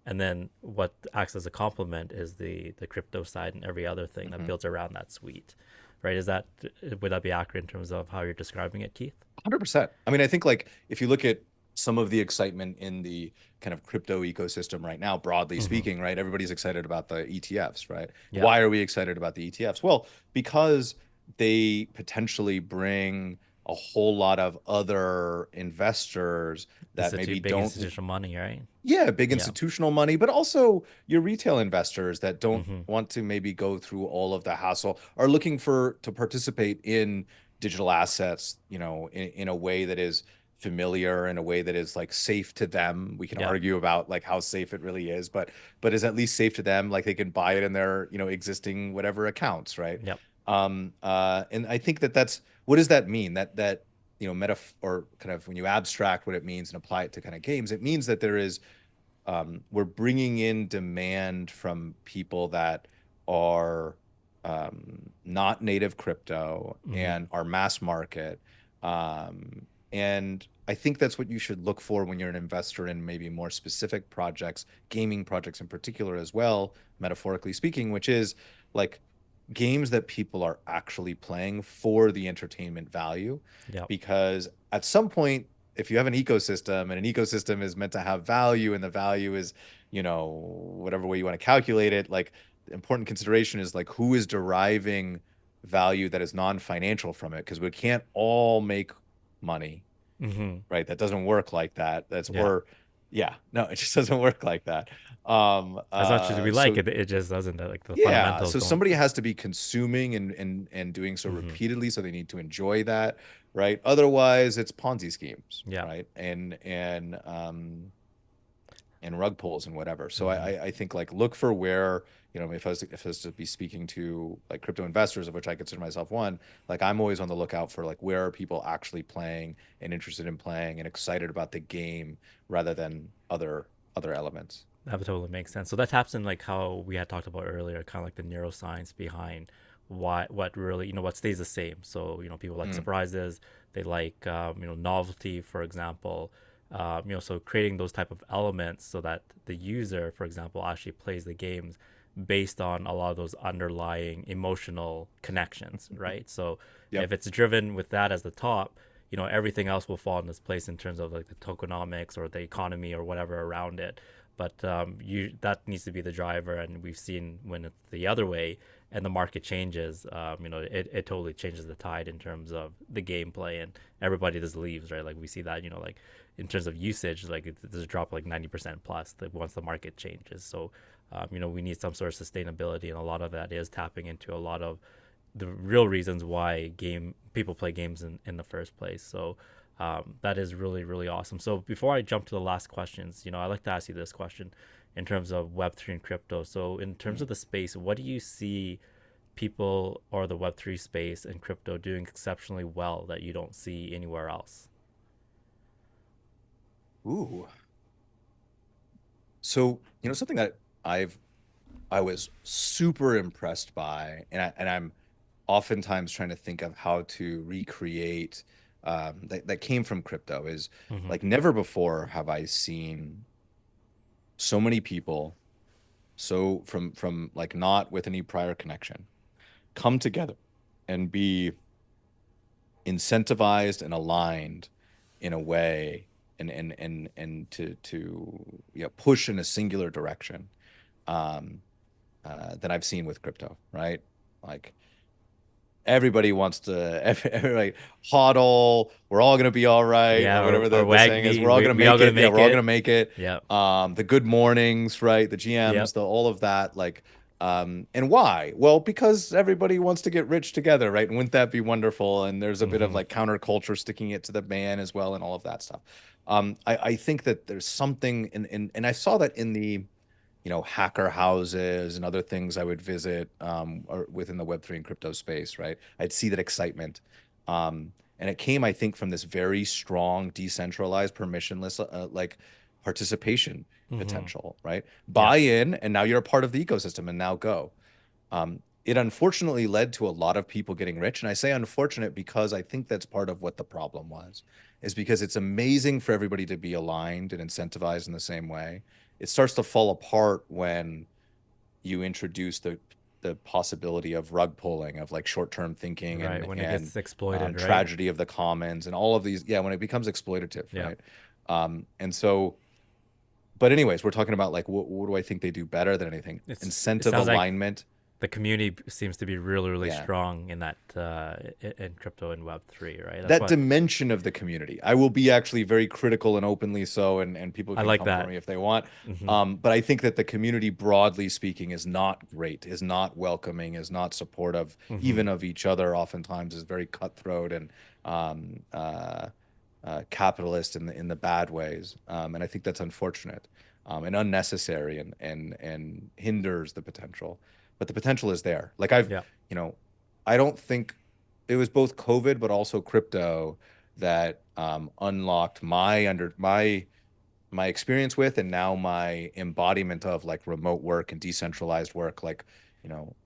And then what acts as a complement is the crypto side and every other thing that Hmm. builds around that suite, right? Would that be accurate in terms of how you're describing it, Keith? 100%. I mean, I think like if you look at some of the excitement in the kind of crypto ecosystem right now, broadly Mm-hmm. speaking, right? Everybody's excited about the ETFs, right? Yeah. Why are we excited about the ETFs? Well, because they potentially bring a whole lot of other investors that maybe Big don't, institutional money, right? yeah, big Yeah. institutional money, but also your retail investors that don't Mm-hmm. want to maybe go through all of the hassle, are looking for to participate in digital assets, in a way that is familiar, in a way that is like safe to them. We can Yep. argue about like how safe it really is, but is at least safe to them. Like they can buy it in their, existing whatever accounts, right? Yep. And I think that that's what does that mean? That or kind of when you abstract what it means and apply it to kind of games, it means that there is we're bringing in demand from people that are not native crypto Mm-hmm. and are mass market. And I think that's what you should look for when you're an investor in maybe more specific projects, gaming projects in particular as well, metaphorically speaking, which is like games that people are actually playing for the entertainment value. Yep. Because at some point, if you have an ecosystem and an ecosystem is meant to have value and the value is, whatever way you want to calculate it, like the important consideration is like who is deriving value that is non-financial from it, because we can't all make money, Mm-hmm. right? That doesn't work like that. That's Yeah. or yeah, no, it just doesn't work like that. As much as we like So it, it just doesn't. Like the yeah, fundamentals so don't. somebody has to be consuming and doing so Mm-hmm. repeatedly, so they need to enjoy that, right? Otherwise, it's Ponzi schemes, Yeah. right? And rug pulls and whatever. So Mm-hmm. I think like look for where, if I was to be speaking to like crypto investors, of which I consider myself one, like I'm always on the lookout for like where are people actually playing and interested in playing and excited about the game rather than other elements. That would totally make sense. So that taps in like how we had talked about earlier, kind of like the neuroscience behind what really, what stays the same. So, people like Mm, surprises, they like, novelty, for example. So creating those type of elements so that the user, for example, actually plays the games based on a lot of those underlying emotional connections, right? So yep. if it's driven with that as the top, everything else will fall in this place in terms of like the tokenomics or the economy or whatever around it. But you that needs to be the driver, and we've seen when it's the other way and the market changes, it totally changes the tide in terms of the gameplay, and everybody just leaves, right? Like we see that, like in terms of usage, like there's a drop like 90% plus like, once the market changes. So, we need some sort of sustainability, and a lot of that is tapping into a lot of the real reasons why game people play games in the first place. So that is really really awesome. So before I jump to the last questions, I like to ask you this question in terms of Web3 and crypto. So in terms Mm. of the space, what do you see people or the Web3 space and crypto doing exceptionally well that you don't see anywhere else? Ooh. So, something that I was super impressed by, and I'm oftentimes trying to think of how to recreate that came from crypto is Mm-hmm. like never before have I seen so many people so from like not with any prior connection come together and be incentivized and aligned in a way and to push in a singular direction um that I've seen with crypto, right? Like everybody wants to everybody hodl, we're all gonna be all right, Yeah, or whatever or the saying is, WAGMI, we're all gonna we all make gonna it. Yeah, make we're all gonna it. make it. Yep. The good mornings, right? The GMs, Yep. the all of that, like and why? Well, because everybody wants to get rich together, right? And wouldn't that be wonderful? And there's a bit of Mm-hmm. like counterculture sticking it to the man as well and all of that stuff. I think that there's something and I saw that in the hacker houses and other things I would visit or within the Web3 and crypto space, right? I'd see that excitement. And it came, I think, from this very strong, decentralized, permissionless, like participation Mm-hmm. potential, right? Buy Yep. in, and now you're a part of the ecosystem, and now go. It unfortunately led to a lot of people getting rich. And I say unfortunate because I think that's part of what the problem was, is because it's amazing for everybody to be aligned and incentivized in the same way. It starts to fall apart when you introduce the possibility of rug pulling, of like short-term thinking Right, and when it and gets exploited, right? tragedy of the commons and all of these. Yeah, when it becomes exploitative, Yep. right? And so, but anyways, we're talking about like what do I think they do better than anything? It Incentive sounds like alignment. The community seems to be really, really Yeah. strong in that in crypto and Web3, right? That's That what dimension of the community. I will be actually very critical and openly so, and people I can like come for that. me if they want. Hmm. But I think that the community, broadly speaking, is not great, is not welcoming, is not supportive, Hmm. even of each other. Oftentimes, is very cutthroat and um, uh, capitalist in the bad ways. And I think that's unfortunate and unnecessary and hinders the potential. But the potential is there. Like Yeah. you know, I don't think it was both COVID but also crypto that unlocked my experience with and now my embodiment of like remote work and decentralized work. Like,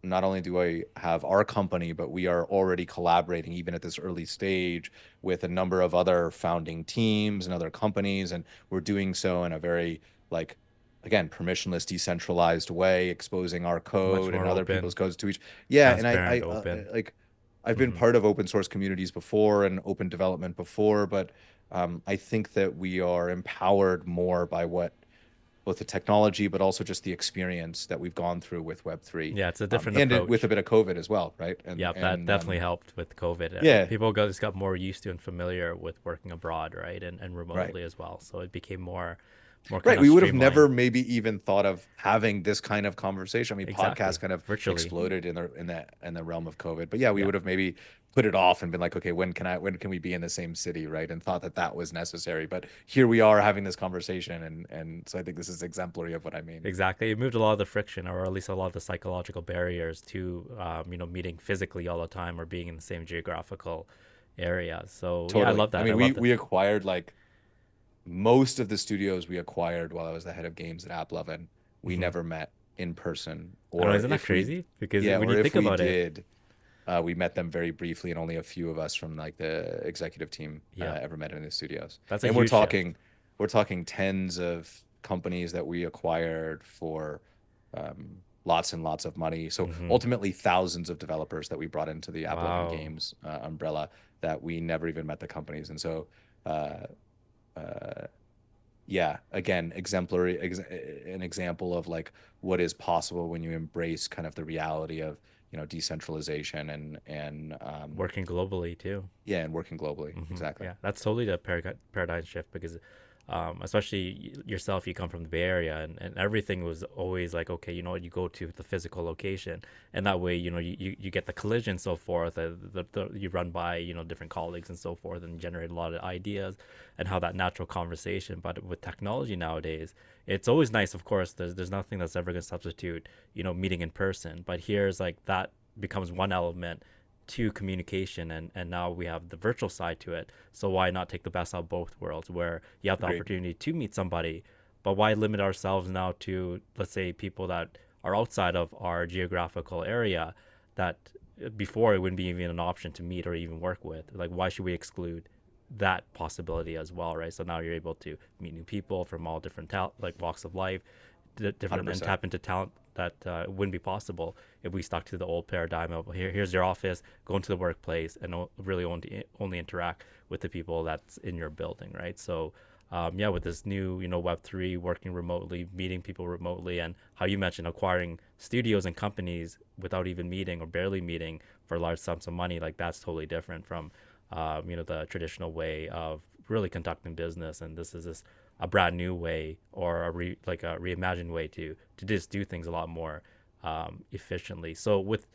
not only do I have our company, but we are already collaborating even at this early stage with a number of other founding teams and other companies, and we're doing so in a very like again permissionless decentralized way, exposing our Much code and more other people's open, codes to each. Yeah, and transparent, open. like I've been Hmm. part of open source communities before and open development before, but I think that we are empowered more by what both the technology, but also just the experience that we've gone through with Web3, Yeah, it's a different and with a approach. bit of COVID as well, right? Yeah, that definitely helped with COVID. Yeah, People just got more used to and familiar with working abroad, right, and right. remotely as well. So it became more kind Right. of We would have never streamlined. maybe even thought of having this kind of conversation. I mean, podcasts Exactly, kind of virtually. exploded in the realm of COVID. But yeah, we Yeah, would have maybe put it off and been like, okay, when can we be in the same city, right? And thought that that was necessary. But here we are having this conversation, and so I think this is exemplary of what I mean. exactly. It moved a lot of the friction, or at least a lot of the psychological barriers to, meeting physically all the time or being in the same geographical area. So yeah, I Totally. love I that. I mean, love that. we acquired like most of the studios we acquired while I was the head of games at AppLovin. We Hmm. never met in person, I know, or isn't that if we, crazy? Because yeah, when or you if think we about it, did. We met them very briefly, and only a few of us from like the executive team yeah, ever met in the studios. that's a And huge shift. we're talking tens of companies that we acquired for lots and lots of money. So Hmm. ultimately, thousands of developers that we brought into the AppLovin Wow. Games umbrella that we never even met the companies. And so, uh, uh, yeah, again, an example of like what is possible when you embrace kind of the reality of decentralization and Working globally too. yeah, and working globally. Exactly. Yeah, that's totally the paradigm shift because, especially yourself, you come from the Bay Area, and everything was always like, okay, you know what, you go to the physical location, and that way, you get the collision and so forth. You run by, different colleagues and so forth, and generate a lot of ideas and how that natural conversation. But with technology nowadays, it's always nice, of course. There's nothing that's ever going to substitute, meeting in person. But here's like that becomes one element to communication, and now we have the virtual side to it. So why not take the best out of both worlds, where you have the Agreed. opportunity to meet somebody, but why limit ourselves now to, let's say, people that are outside of our geographical area, that before it wouldn't be even an option to meet or even work with? Like, why should we exclude that possibility as well, right? So now you're able to meet new people from all different like walks of life, different, and 100%. tap into talent that wouldn't be possible if we stuck to the old paradigm of, here's your office, go into the workplace, and really only interact with the people that's in your building, right? So yeah, with this new, Web3, working remotely, meeting people remotely, and how you mentioned acquiring studios and companies without even meeting or barely meeting for large sums of money, like that's totally different from the traditional way of really conducting business. And this is a brand new way, or like a reimagined way to just do things a lot more efficiently. So with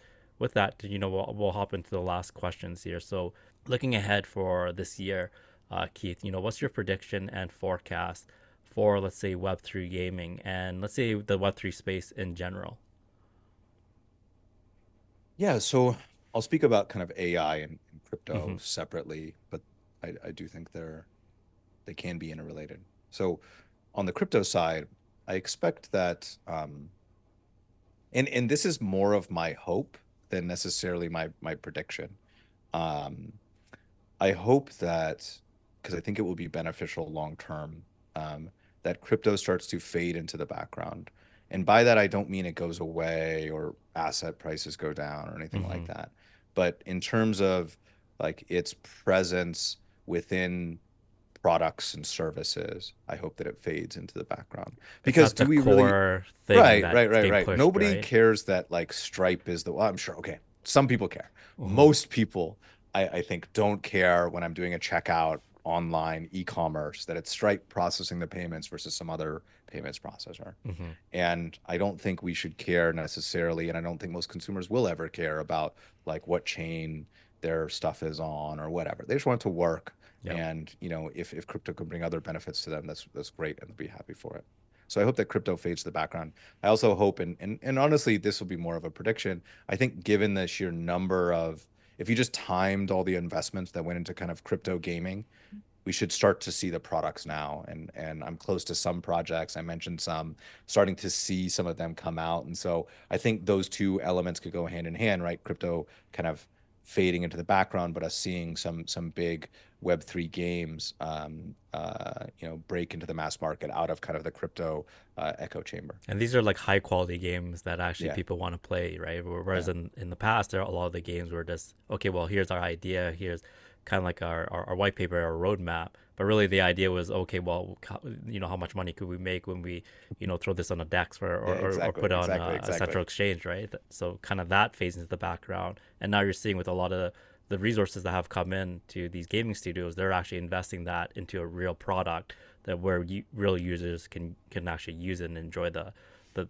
that, we'll hop into the last questions here. So looking ahead for this year, Keith, what's your prediction and forecast for, let's say, Web3 gaming, and let's say the Web3 space in general? Yeah, so I'll speak about kind of AI and Mm-hmm. crypto separately, but I do think they can be interrelated. So on the crypto side, I expect that and this is more of my hope than necessarily my prediction. Um, I hope that because I think it will be beneficial long term, that crypto starts to fade into the background. And by that, I don't mean it goes away or asset prices go down or anything like Mm-hmm. that. But in terms of like its presence within products and services, I hope that it fades into the background. It's Because not the do we really? core thing Right, right, that's right, being right. pushed, Nobody right? cares that like Stripe is the, well, I'm sure, okay, some people care. Hmm. Most people, I think, don't care when I'm doing a checkout online e-commerce that it's Stripe processing the payments versus some other payments processor. Hmm. And I don't think we should care necessarily, and I don't think most consumers will ever care about like what chain their stuff is on or whatever. They just want it to work. Yep. And if crypto can bring other benefits to them, that's great, and they'll be happy for it. So I hope that crypto fades to the background. I also hope, and honestly, this will be more of a prediction. I think given the sheer number of, if you just timed all the investments that went into kind of crypto gaming, we should start to see the products now. And I'm close to some projects. I mentioned some, starting to see some of them come out. And so I think those two elements could go hand in hand, right? Crypto kind of fading into the background, but us seeing some big Web3 games, break into the mass market out of kind of the crypto echo chamber. And these are like high quality games that actually Yeah, people want to play, right? Whereas yeah, in the past, there are a lot of the games were just, okay, well, here's our idea, here's kind of like our white paper, our roadmap. But really, the idea was, okay, well, how much money could we make when we, throw this on a DEX yeah, or exactly, put on exactly, a exactly. central exchange, right? So kind of that fades into the background. And now you're seeing with a lot of the resources that have come in to these gaming studios, they're actually investing that into a real product that where real users can actually use it and enjoy the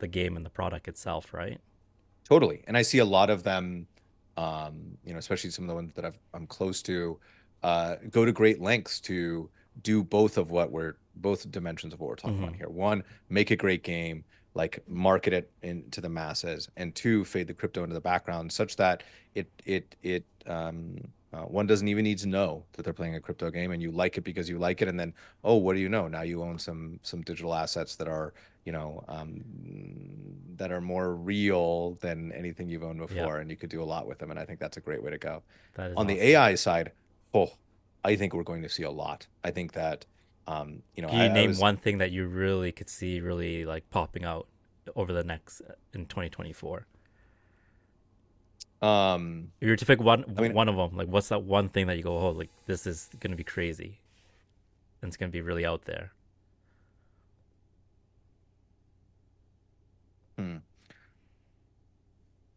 game and the product itself, right? Totally. And I see a lot of them, especially some of the ones that I'm close to, go to great lengths to do both dimensions of what we're talking about Mm-hmm. here. One, make a great game, like market it into the masses, and two, fade the crypto into the background such that one doesn't even need to know that they're playing a crypto game, and you like it because you like it, and then, oh, what do you know? Now you own some digital assets that are that are more real than anything you've owned Yeah, before, and you could do a lot with them. And I think that's a great way to go. that is On the awesome. AI side, oh, I think we're going to see a lot. I think that, Can you I name was, one thing that you really could see really like popping out over the next in 2024? If you were to pick one I mean, one of them, like what's that one thing that you go, oh, like this is gonna be crazy and it's gonna be really out there? hmm,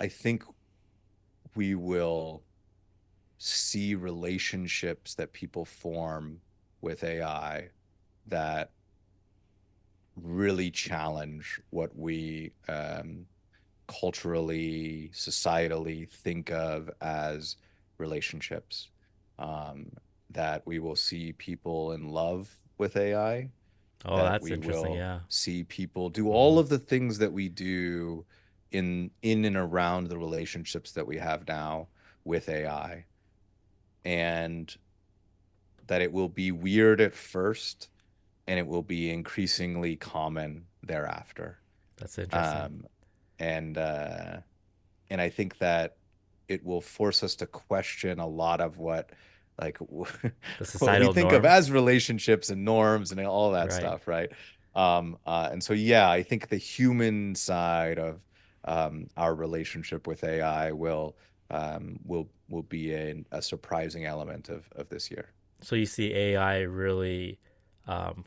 I think we will see relationships that people form with AI that really challenge what we culturally, societally think of as relationships. Um, that we will see people in love with AI, Oh, that that's we interesting. will Yeah. see people do Mm-hmm. all of the things that we do in and around the relationships that we have now with AI, and that it will be weird at first and it will be increasingly common thereafter. That's interesting. Um, and uh, and I think that it will force us to question a lot of what like The what we societal think of norms, as relationships and norms and all that right? stuff, right? And so yeah, I think the human side of our relationship with AI will be a surprising element of this year. So you see AI really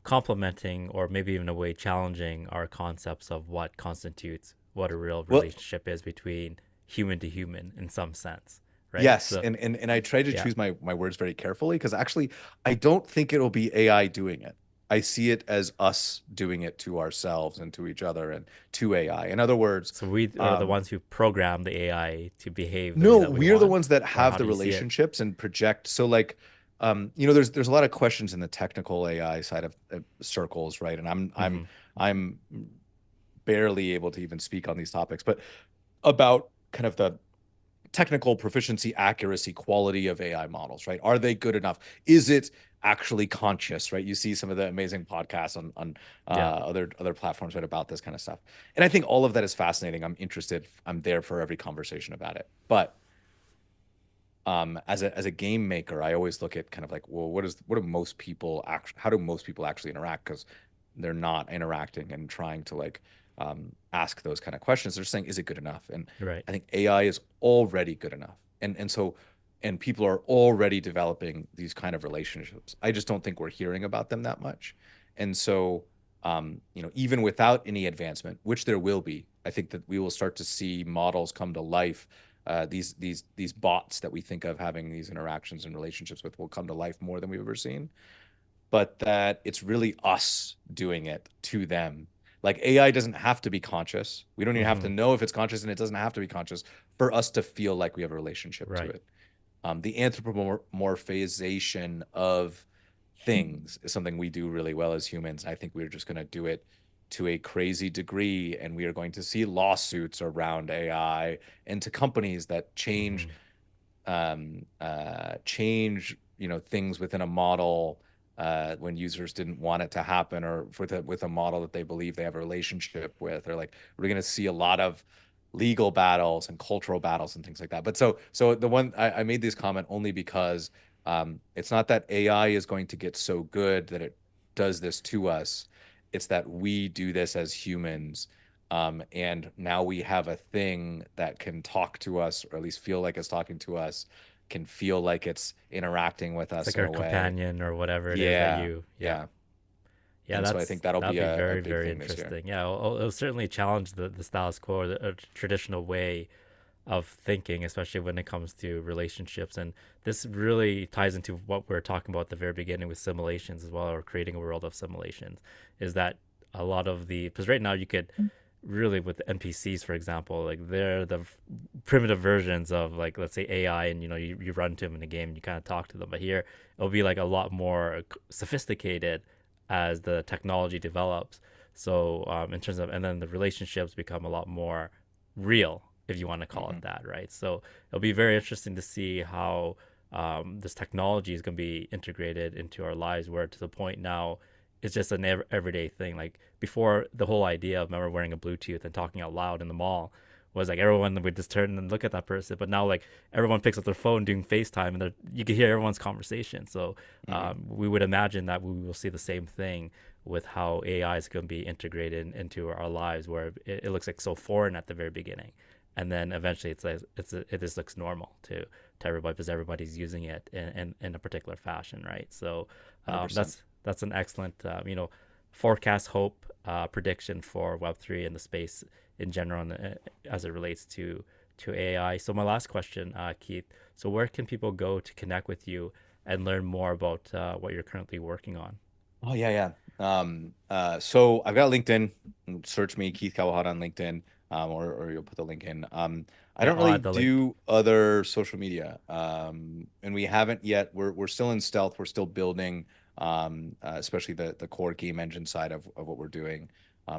complementing or maybe even a way challenging our concepts of what constitutes what a real Well, relationship is between human to human in some sense, right? yes, So and I try to yeah. choose my words very carefully because actually I don't think it'll be AI doing it. I see it as us doing it to ourselves and to each other and to AI. In other words, So we are the ones who program the AI to behave the way no, that we we're the want, ones that or have how the do you see it? relationships and project. So like, there's a lot of questions in the technical AI side of circles, right? And Mm-hmm. I'm barely able to even speak on these topics, but about kind of the technical proficiency, accuracy, quality of AI models, right? Are they good enough? Is it actually conscious, right? You see some of the amazing podcasts on Yeah. other platforms, right, about this kind of stuff. And I think all of that is fascinating. I'm interested. I'm there for every conversation about it. But as a game maker, I always look at kind of like, well, what do most people actually, how do most people actually interact? Because they're not interacting and trying to like ask those kind of questions. They're saying, is it good enough? And Right. I think AI is already good enough. And so and people are already developing these kind of relationships. I just don't think we're hearing about them that much. And so, even without any advancement, which there will be, I think that we will start to see models come to life. These bots that we think of having these interactions and relationships with will come to life more than we've ever seen, but that it's really us doing it to them. Like AI doesn't have to be conscious. We don't even have to Hmm. know if it's conscious, and it doesn't have to be conscious for us to feel like we have a relationship to Right. it. The anthropomorphization of things is something we do really well as humans. I think we're just going to do it to a crazy degree, and we are going to see lawsuits around AI and to companies that Hmm. change things within a model when users didn't want it to happen, or with a model that they believe they have a relationship with, or like we're going to see a lot of legal battles and cultural battles and things like that. But so the one I made this comment only because it's not that AI is going to get so good that it does this to us. It's that we do this as humans. And now we have a thing that can talk to us, or at least feel like it's talking to us, can feel like it's interacting with It's us like in our a way. companion or whatever it is that Yeah, you, yeah. yeah. Yeah, And so I think that'll that'd be be a very, big very thing this year. interesting. Yeah, it'll certainly challenge the status quo, the traditional way of thinking, especially when it comes to relationships. And this really ties into what we are talking about at the very beginning with simulations as well, or creating a world of simulations. Is that a lot of the, because right now you could really, with NPCs, for example, like they're the primitive versions of, like, let's say AI, and you run to them in a game and you kind of talk to them. But here it'll be like a lot more sophisticated as the technology develops. So in terms of, and then the relationships become a lot more real, if you want to call it Hmm. that, right? So it'll be very interesting to see how this technology is going to be integrated into our lives, where to the point now it's just an everyday thing. Like before, the whole idea of, remember, wearing a Bluetooth and talking out loud in the mall was like everyone would just turn and look at that person. But now, like, everyone picks up their phone doing FaceTime, and you can hear everyone's conversation. So Hmm. we would imagine that we will see the same thing with how AI is going to be integrated into our lives, where it looks like so foreign at the very beginning, and then eventually it's like it just looks normal to everybody because everybody's using it in a particular fashion, right? So 100%. that's an excellent forecast, hope, prediction for Web3 and the space in general, and as it relates to AI. So my last question, Keith. So where can people go to connect with you and learn more about what you're currently working on? Oh yeah, yeah. So I've got LinkedIn. Search me, Keith Kawahata on LinkedIn, or you'll put the link in. I Yeah, don't I'll really add the link. do other social media, and we haven't yet. We're still in stealth. We're still building, especially the core game engine side of what we're doing.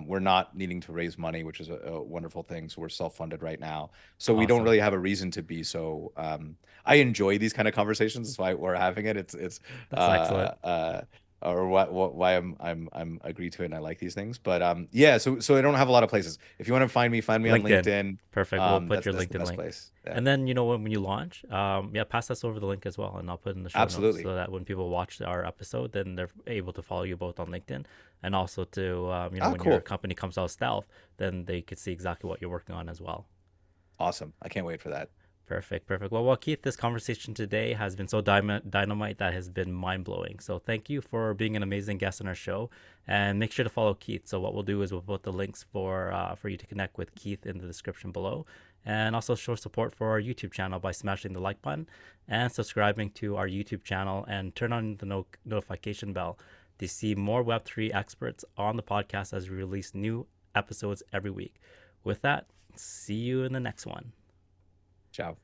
We're not needing to raise money, which is a wonderful thing. So we're self-funded right now. So we don't Awesome. really have a reason to be. So I enjoy these kind of conversations. That's why we're having it. It's That's uh, excellent. uh, or why I'm agreed to it and I like these things. But yeah, so I don't have a lot of places. If you want to find me on LinkedIn. LinkedIn. Perfect. We'll put your That's the LinkedIn best link. place. Yeah, And then, when you launch, yeah, pass us over the link as well, and I'll put it in the show notes absolutely. so that when people watch our episode, then they're able to follow you both on LinkedIn, and also to, Ah, when your cool. company comes out stealth, then they could see exactly what you're working on as well. Awesome. I can't wait for that. Perfect, perfect. Well, Keith, this conversation today has been so dynamite that has been mind blowing. So thank you for being an amazing guest on our show, and make sure to follow Keith. So what we'll do is we'll put the links for you to connect with Keith in the description below, and also show support for our YouTube channel by smashing the like button and subscribing to our YouTube channel, and turn on the notification bell to see more Web3 experts on the podcast as we release new episodes every week. With that, see you in the next one. Ciao.